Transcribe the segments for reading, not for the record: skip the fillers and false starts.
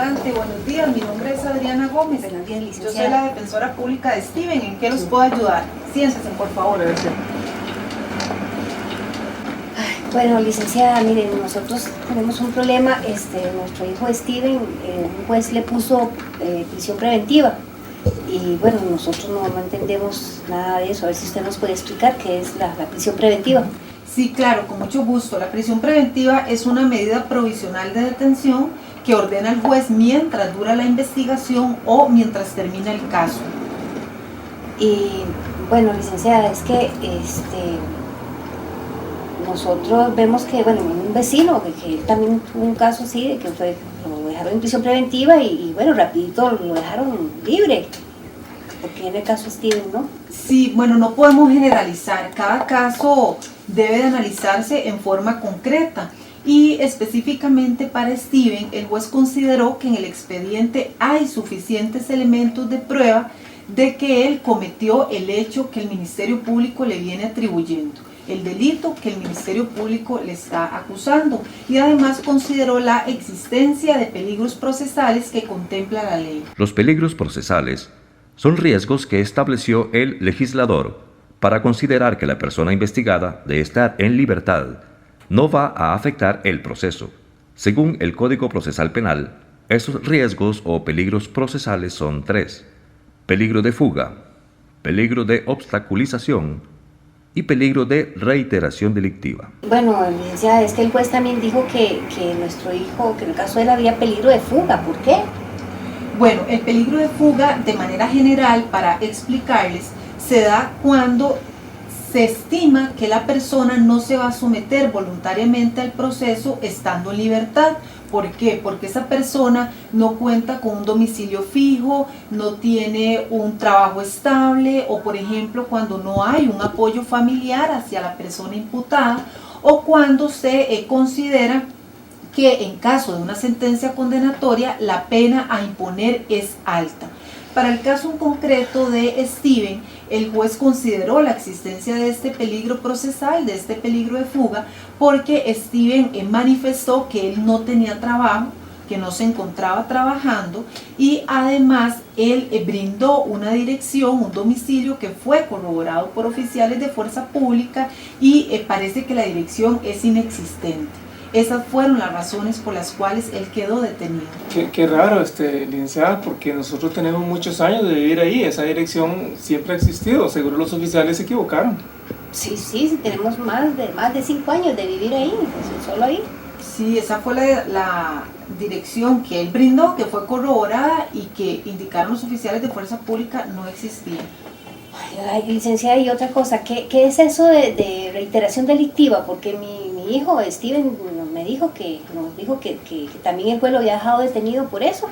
Adelante, buenos días. Mi nombre es Adriana Gómez. Buenos días, licenciada. Yo soy la defensora pública de Steven. ¿En qué los puedo ayudar? Siéntense, por favor. Gracias. Bueno, licenciada, miren, nosotros tenemos un problema. Nuestro hijo Steven, un juez le puso prisión preventiva. Y bueno, nosotros no entendemos nada de eso. A ver si usted nos puede explicar qué es la prisión preventiva. Sí, claro, con mucho gusto. La prisión preventiva es una medida provisional de detención que ordena el juez mientras dura la investigación o mientras termina el caso. Y bueno, licenciada, es que nosotros vemos que, bueno, un vecino que él también tuvo un caso así, de que lo dejaron en prisión preventiva y bueno, rapidito lo dejaron libre. Porque en el caso Steven, ¿no? Sí, bueno, no podemos generalizar. Cada caso debe de analizarse en forma concreta. Y específicamente para Steven, el juez consideró que en el expediente hay suficientes elementos de prueba de que él cometió el hecho que el Ministerio Público le viene atribuyendo, el delito que el Ministerio Público le está acusando, y además consideró la existencia de peligros procesales que contempla la ley. Los peligros procesales son riesgos que estableció el legislador para considerar que la persona investigada, de estar en libertad, no va a afectar el proceso. Según el Código Procesal Penal, esos riesgos o peligros procesales son 3: peligro de fuga, peligro de obstaculización y peligro de reiteración delictiva. Bueno, licenciada, es que el juez también dijo que nuestro hijo, que en el caso de él había peligro de fuga. ¿Por qué? Bueno, el peligro de fuga, de manera general, para explicarles, se da cuando se estima que la persona no se va a someter voluntariamente al proceso estando en libertad. ¿Por qué? Porque esa persona no cuenta con un domicilio fijo, no tiene un trabajo estable, o por ejemplo cuando no hay un apoyo familiar hacia la persona imputada, o cuando se considera que en caso de una sentencia condenatoria la pena a imponer es alta. Para el caso en concreto de Steven, el juez consideró la existencia de este peligro procesal, de este peligro de fuga, porque Steven manifestó que él no tenía trabajo, que no se encontraba trabajando, y además él brindó una dirección, un domicilio que fue corroborado por oficiales de fuerza pública y parece que la dirección es inexistente. Esas fueron las razones por las cuales él quedó detenido. Qué raro, licenciada, porque nosotros tenemos muchos años de vivir ahí, esa dirección siempre ha existido, seguro los oficiales se equivocaron. Sí, tenemos más de 5 años de vivir ahí, solo ahí. Sí, esa fue la dirección que él brindó, que fue corroborada y que indicaron los oficiales de fuerza pública no existía. Ay, licenciada, y otra cosa, ¿qué es eso de reiteración delictiva? Porque mi hijo Steven nos dijo que también el juez lo había dejado detenido por eso.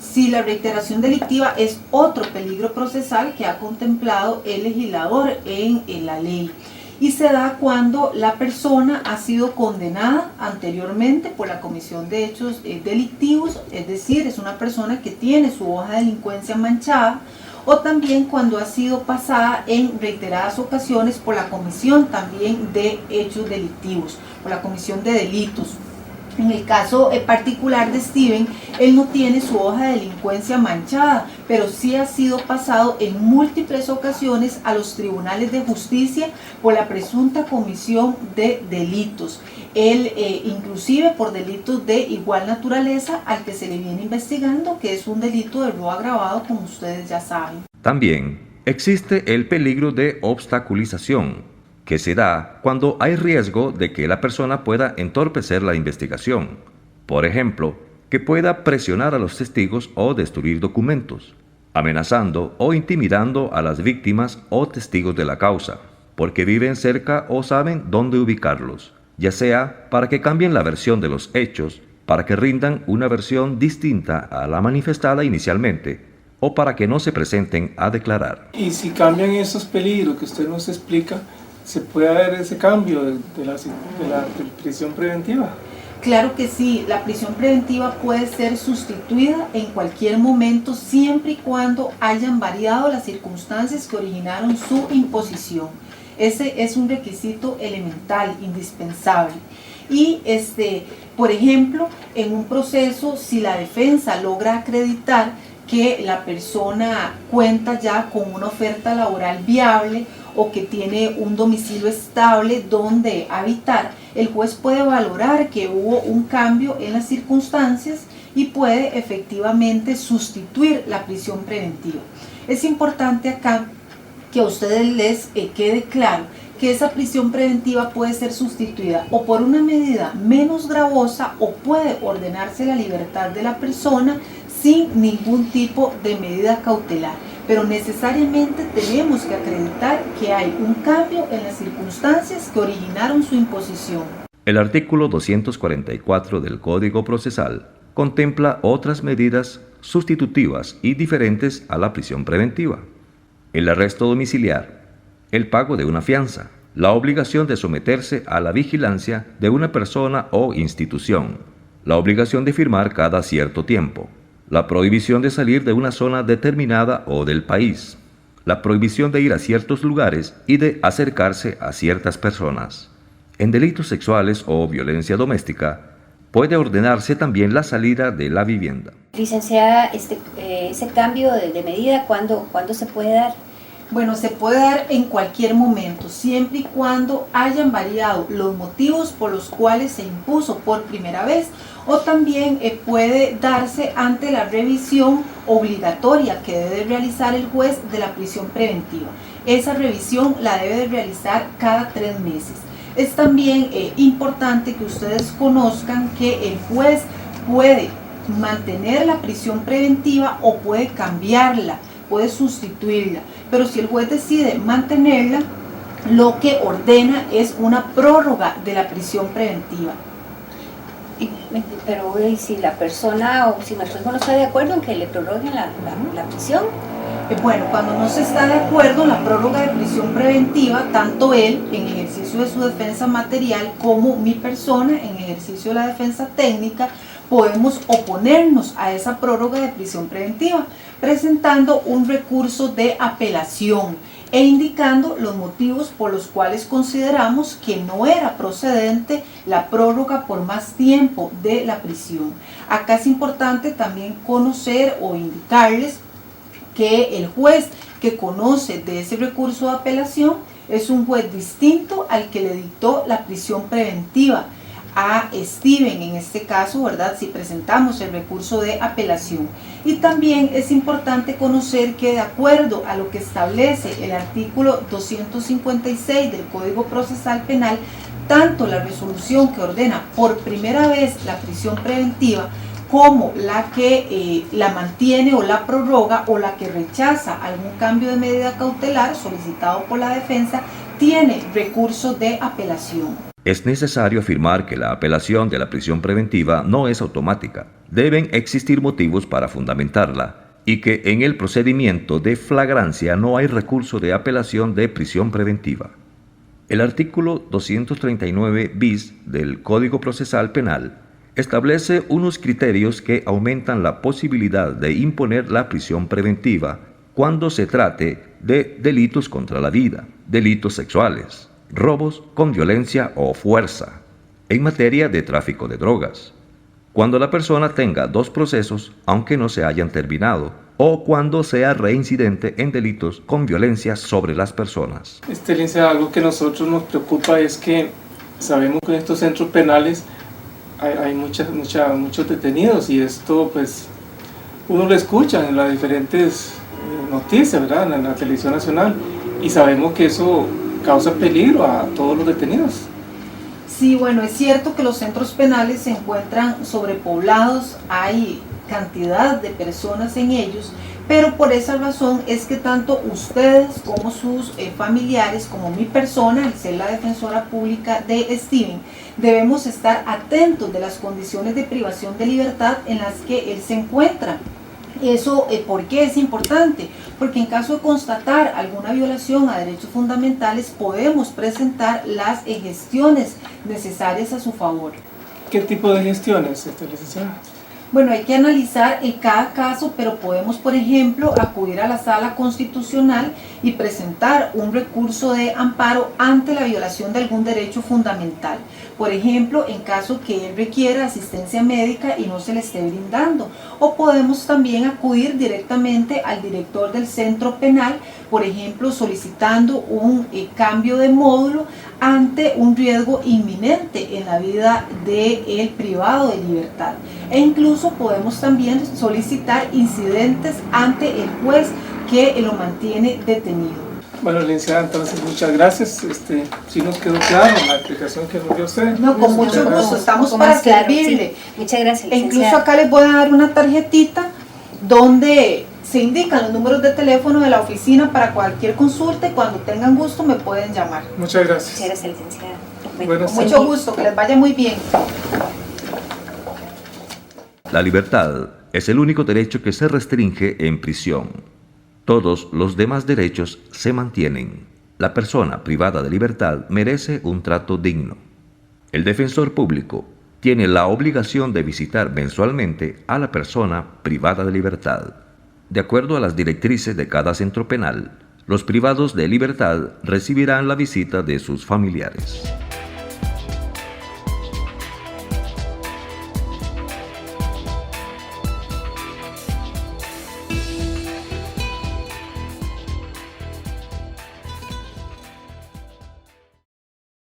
Sí, la reiteración delictiva es otro peligro procesal que ha contemplado el legislador en la ley, y se da cuando la persona ha sido condenada anteriormente por la comisión de hechos delictivos, es decir, es una persona que tiene su hoja de delincuencia manchada, o también cuando ha sido pasada en reiteradas ocasiones por la comisión también de hechos delictivos, por la comisión de delitos. En el caso particular de Steven, él no tiene su hoja de delincuencia manchada, pero sí ha sido pasado en múltiples ocasiones a los tribunales de justicia por la presunta comisión de delitos. Él inclusive por delitos de igual naturaleza al que se le viene investigando, que es un delito de robo agravado, como ustedes ya saben. También existe el peligro de obstaculización, que se da cuando hay riesgo de que la persona pueda entorpecer la investigación. Por ejemplo, que pueda presionar a los testigos o destruir documentos, amenazando o intimidando a las víctimas o testigos de la causa, porque viven cerca o saben dónde ubicarlos, ya sea para que cambien la versión de los hechos, para que rindan una versión distinta a la manifestada inicialmente, o para que no se presenten a declarar. Y si cambian esos peligros que usted nos explica, ¿se puede haber ese cambio de la prisión preventiva? Claro que sí, la prisión preventiva puede ser sustituida en cualquier momento siempre y cuando hayan variado las circunstancias que originaron su imposición. Ese es un requisito elemental, indispensable. Y por ejemplo, en un proceso, si la defensa logra acreditar que la persona cuenta ya con una oferta laboral viable o que tiene un domicilio estable donde habitar, el juez puede valorar que hubo un cambio en las circunstancias y puede efectivamente sustituir la prisión preventiva. Es importante acá que a ustedes les quede claro que esa prisión preventiva puede ser sustituida o por una medida menos gravosa o puede ordenarse la libertad de la persona sin ningún tipo de medida cautelar. Pero necesariamente tenemos que acreditar que hay un cambio en las circunstancias que originaron su imposición. El artículo 244 del Código Procesal contempla otras medidas sustitutivas y diferentes a la prisión preventiva: el arresto domiciliar, el pago de una fianza, la obligación de someterse a la vigilancia de una persona o institución, la obligación de firmar cada cierto tiempo, la prohibición de salir de una zona determinada o del país, la prohibición de ir a ciertos lugares y de acercarse a ciertas personas. En delitos sexuales o violencia doméstica, puede ordenarse también la salida de la vivienda. Licenciada, ese cambio de medida, ¿cuándo se puede dar? Bueno, se puede dar en cualquier momento, siempre y cuando hayan variado los motivos por los cuales se impuso por primera vez, o también puede darse ante la revisión obligatoria que debe realizar el juez de la prisión preventiva. Esa revisión la debe de realizar cada 3 meses. Es también importante que ustedes conozcan que el juez puede mantener la prisión preventiva o puede cambiarla, puede sustituirla, pero si el juez decide mantenerla, lo que ordena es una prórroga de la prisión preventiva. Pero si la persona o si nuestro hijo no está de acuerdo en que le prorroguen la prisión. Bueno, cuando no se está de acuerdo en la prórroga de prisión preventiva, tanto él en ejercicio de su defensa material como mi persona en ejercicio de la defensa técnica, podemos oponernos a esa prórroga de prisión preventiva presentando un recurso de apelación e indicando los motivos por los cuales consideramos que no era procedente la prórroga por más tiempo de la prisión. Acá es importante también conocer o indicarles que el juez que conoce de ese recurso de apelación es un juez distinto al que le dictó la prisión preventiva a Steven, en este caso, ¿verdad? Si presentamos el recurso de apelación. Y también es importante conocer que de acuerdo a lo que establece el artículo 256 del Código Procesal Penal, tanto la resolución que ordena por primera vez la prisión preventiva como la que la mantiene o la prorroga o la que rechaza algún cambio de medida cautelar solicitado por la defensa, tiene recurso de apelación. Es necesario afirmar que la apelación de la prisión preventiva no es automática. Deben existir motivos para fundamentarla y que en el procedimiento de flagrancia no hay recurso de apelación de prisión preventiva. El artículo 239 bis del Código Procesal Penal establece unos criterios que aumentan la posibilidad de imponer la prisión preventiva cuando se trate de delitos contra la vida, delitos sexuales, robos con violencia o fuerza, en materia de tráfico de drogas, cuando la persona tenga 2 procesos aunque no se hayan terminado, o cuando sea reincidente en delitos con violencia sobre las personas. Licenciada, algo que a nosotros nos preocupa es que sabemos que en estos centros penales hay muchos detenidos, y esto pues uno lo escucha en las diferentes noticias, ¿verdad? En la televisión nacional, y sabemos que eso causa peligro a todos los detenidos. Sí, bueno, es cierto que los centros penales se encuentran sobrepoblados, hay cantidad de personas en ellos, pero por esa razón es que tanto ustedes como sus familiares, como mi persona, al ser la defensora pública de Steven, debemos estar atentos de las condiciones de privación de libertad en las que él se encuentra. Eso, ¿por qué es importante? Porque en caso de constatar alguna violación a derechos fundamentales, podemos presentar las gestiones necesarias a su favor. ¿Qué tipo de gestiones, licenciada? Bueno, hay que analizar cada caso, pero podemos, por ejemplo, acudir a la Sala Constitucional y presentar un recurso de amparo ante la violación de algún derecho fundamental. Por ejemplo, en caso que él requiera asistencia médica y no se le esté brindando. O podemos también acudir directamente al director del centro penal, por ejemplo, solicitando un cambio de módulo ante un riesgo inminente en la vida del privado de libertad. E incluso podemos también solicitar incidentes ante el juez que lo mantiene detenido. Bueno, licenciada, entonces muchas gracias. Sí nos quedó claro la explicación que nos dio usted. No, con mucho gusto, estamos para servirle. Sí. Muchas gracias, E incluso licenciada. acá les voy a dar una tarjetita donde se indican los números de teléfono de la oficina para cualquier consulta y cuando tengan gusto me pueden llamar. Muchas gracias. Muchas gracias, licenciada. Buenas Con mucho gusto, que les vaya muy bien. La libertad es el único derecho que se restringe en prisión. Todos los demás derechos se mantienen. La persona privada de libertad merece un trato digno. El defensor público tiene la obligación de visitar mensualmente a la persona privada de libertad. De acuerdo a las directrices de cada centro penal, los privados de libertad recibirán la visita de sus familiares.